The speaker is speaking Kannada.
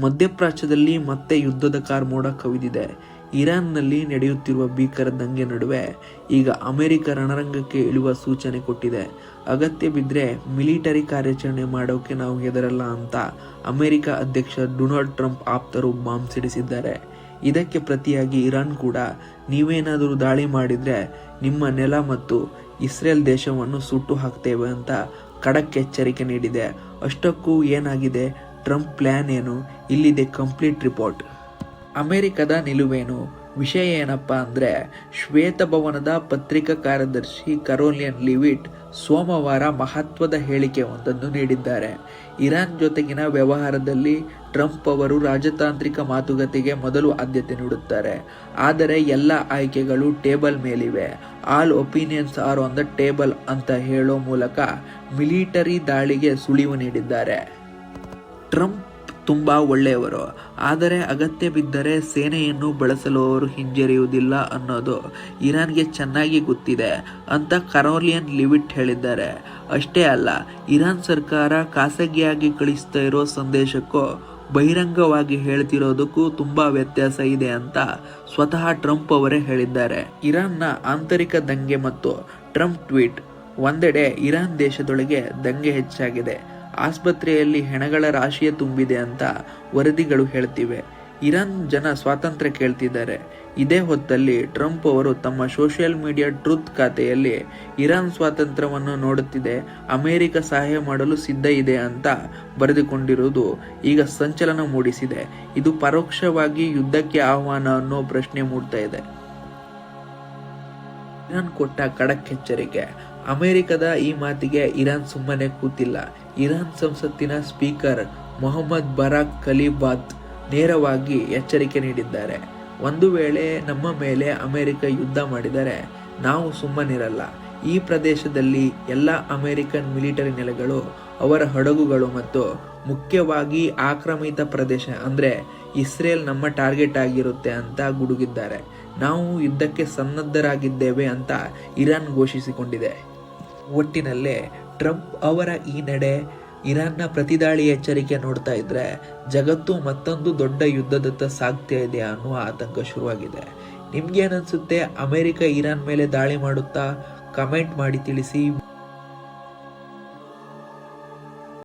ಮಧ್ಯಪ್ರಾಚ್ಯದಲ್ಲಿ ಮತ್ತೆ ಯುದ್ಧದ ಕಾರ್ಮೋಡ ಕವಿದಿದೆ. ಇರಾನ್ನಲ್ಲಿ ನಡೆಯುತ್ತಿರುವ ಭೀಕರ ದಂಗೆ ನಡುವೆ ಈಗ ಅಮೆರಿಕ ರಣರಂಗಕ್ಕೆ ಇಳಿಯುವ ಸೂಚನೆ ಕೊಟ್ಟಿದೆ. ಅಗತ್ಯ ಬಿದ್ದರೆ ಮಿಲಿಟರಿ ಕಾರ್ಯಾಚರಣೆ ಮಾಡೋಕೆ ನಾವು ಹೆದರಲ್ಲ ಅಂತ ಅಮೆರಿಕ ಅಧ್ಯಕ್ಷ ಡೊನಾಲ್ಡ್ ಟ್ರಂಪ್ ಆಪ್ತರು ಬಾಂಬ್ ಸಿಡಿಸಿದ್ದಾರೆ. ಇದಕ್ಕೆ ಪ್ರತಿಯಾಗಿ ಇರಾನ್ ಕೂಡ ನೀವೇನಾದರೂ ದಾಳಿ ಮಾಡಿದರೆ ನಿಮ್ಮ ನೆಲ ಮತ್ತು ಇಸ್ರೇಲ್ ದೇಶವನ್ನು ಸುಟ್ಟು ಹಾಕ್ತೇವೆ ಅಂತ ಖಡಕ್ ಎಚ್ಚರಿಕೆ ನೀಡಿದೆ. ಅಷ್ಟಕ್ಕೂ ಏನಾಗಿದೆ, ಟ್ರಂಪ್ ಪ್ಲ್ಯಾನ್ ಏನು? ಇಲ್ಲಿದೆ ಕಂಪ್ಲೀಟ್ ರಿಪೋರ್ಟ್. ಅಮೆರಿಕದ ನಿಲುವೇನು? ವಿಷಯ ಏನಪ್ಪಾ ಅಂದರೆ, ಶ್ವೇತಭವನದ ಪತ್ರಿಕಾ ಕಾರ್ಯದರ್ಶಿ ಕರೋಲಿನ್ ಲಿವಿಟ್ ಸೋಮವಾರ ಮಹತ್ವದ ಹೇಳಿಕೆ ಒಂದನ್ನು ನೀಡಿದ್ದಾರೆ. ಇರಾನ್ ಜೊತೆಗಿನ ವ್ಯವಹಾರದಲ್ಲಿ ಟ್ರಂಪ್ ಅವರು ರಾಜತಾಂತ್ರಿಕ ಮಾತುಕತೆಗೆ ಮೊದಲು ಆದ್ಯತೆ ನೀಡುತ್ತಾರೆ. ಆದರೆ ಎಲ್ಲ ಆಯ್ಕೆಗಳು ಟೇಬಲ್ ಮೇಲಿವೆ. All opinions are on the table ಅಂತ ಹೇಳೋ ಮೂಲಕ ಮಿಲಿಟರಿ ದಾಳಿಗೆ ಸುಳಿವು ನೀಡಿದ್ದಾರೆ. ಟ್ರಂಪ್ ತುಂಬ ಒಳ್ಳೆಯವರು, ಆದರೆ ಅಗತ್ಯ ಬಿದ್ದರೆ ಸೇನೆಯನ್ನು ಬಳಸಲು ಅವರು ಹಿಂಜರಿಯುವುದಿಲ್ಲ ಅನ್ನೋದು ಇರಾನ್ಗೆ ಚೆನ್ನಾಗಿ ಗೊತ್ತಿದೆ ಅಂತ ಕರೋಲಿನ್ ಲಿವಿಟ್ ಹೇಳಿದ್ದಾರೆ. ಅಷ್ಟೇ ಅಲ್ಲ, ಇರಾನ್ ಸರ್ಕಾರ ಖಾಸಗಿಯಾಗಿ ಕಳಿಸ್ತಾ ಇರೋ ಸಂದೇಶಕ್ಕೂ ಬಹಿರಂಗವಾಗಿ ಹೇಳ್ತಿರೋದಕ್ಕೂ ತುಂಬ ವ್ಯತ್ಯಾಸ ಇದೆ ಅಂತ ಸ್ವತಃ ಟ್ರಂಪ್ ಅವರೇ ಹೇಳಿದ್ದಾರೆ. ಇರಾನ್ನ ಆಂತರಿಕ ದಂಗೆ ಮತ್ತು ಟ್ರಂಪ್ ಟ್ವೀಟ್. ಒಂದೆಡೆ ಇರಾನ್ ದೇಶದೊಳಗೆ ದಂಗೆ ಹೆಚ್ಚಾಗಿದೆ, ಆಸ್ಪತ್ರೆಯಲ್ಲಿ ಹೆಣಗಳ ರಾಶಿಯೇ ತುಂಬಿದೆ ಅಂತ ವರದಿಗಳು ಹೇಳ್ತಿವೆ. ಇರಾನ್ ಜನ ಸ್ವಾತಂತ್ರ್ಯ ಕೇಳ್ತಿದ್ದಾರೆ. ಇದೇ ಹೊತ್ತಲ್ಲಿ ಟ್ರಂಪ್ ಅವರು ತಮ್ಮ ಸೋಷಿಯಲ್ ಮೀಡಿಯಾ ಟ್ರೂತ್ ಖಾತೆಯಲ್ಲಿ ಇರಾನ್ ಸ್ವಾತಂತ್ರ್ಯವನ್ನು ನೋಡುತ್ತಿದೆ, ಅಮೆರಿಕ ಸಹಾಯ ಮಾಡಲು ಸಿದ್ಧ ಇದೆ ಅಂತ ಬರೆದುಕೊಂಡಿರುವುದು ಈಗ ಸಂಚಲನ ಮೂಡಿಸಿದೆ. ಇದು ಪರೋಕ್ಷವಾಗಿ ಯುದ್ಧಕ್ಕೆ ಆಹ್ವಾನ ಅನ್ನೋ ಪ್ರಶ್ನೆ ಮೂಡ್ತಾ ಇದೆ. ಇರಾನ್ ಕೊಟ್ಟ ಖಡಕ್ ಎಚ್ಚರಿಕೆ. ಅಮೆರಿಕದ ಈ ಮಾತಿಗೆ ಇರಾನ್ ಸುಮ್ಮನೆ ಕೂತಿಲ್ಲ. ಇರಾನ್ ಸಂಸತ್ತಿನ ಸ್ಪೀಕರ್ ಮೊಹಮ್ಮದ್ ಬರಾಕ್ ಕಲಿಬಾತ್ ನೇರವಾಗಿ ಎಚ್ಚರಿಕೆ ನೀಡಿದ್ದಾರೆ. ಒಂದು ವೇಳೆ ನಮ್ಮ ಮೇಲೆ ಅಮೆರಿಕ ಯುದ್ಧ ಮಾಡಿದರೆ ನಾವು ಸುಮ್ಮನಿರಲ್ಲ. ಈ ಪ್ರದೇಶದಲ್ಲಿ ಎಲ್ಲ ಅಮೆರಿಕನ್ ಮಿಲಿಟರಿ ನೆಲೆಗಳು, ಅವರ ಹಡಗುಗಳು ಮತ್ತು ಮುಖ್ಯವಾಗಿ ಆಕ್ರಮಿತ ಪ್ರದೇಶ ಅಂದರೆ ಇಸ್ರೇಲ್ ನಮ್ಮ ಟಾರ್ಗೆಟ್ ಆಗಿರುತ್ತೆ ಅಂತ ಗುಡುಗಿದ್ದಾರೆ. ನಾವು ಯುದ್ಧಕ್ಕೆ ಸನ್ನದ್ಧರಾಗಿದ್ದೇವೆ ಅಂತ ಇರಾನ್ ಘೋಷಿಸಿಕೊಂಡಿದೆ. ಒಟ್ಟಿನಲ್ಲೇ ಟ್ರಂಪ್ ಅವರ ಈ ನಡೆ, ಇರಾನ್ನ ಪ್ರತಿದಾಳಿ ಎಚ್ಚರಿಕೆ ನೋಡ್ತಾ ಇದ್ರೆ ಜಗತ್ತು ಮತ್ತೊಂದು ದೊಡ್ಡ ಯುದ್ಧದತ್ತ ಸಾಗ್ತಾ ಇದೆ ಅನ್ನುವ ಆತಂಕ ಶುರುವಾಗಿದೆ. ನಿಮ್ಗೇನನ್ಸುತ್ತೆ? ಅಮೆರಿಕ ಇರಾನ್ ಮೇಲೆ ದಾಳಿ ಮಾಡುತ್ತಾ? ಕಮೆಂಟ್ ಮಾಡಿ ತಿಳಿಸಿ.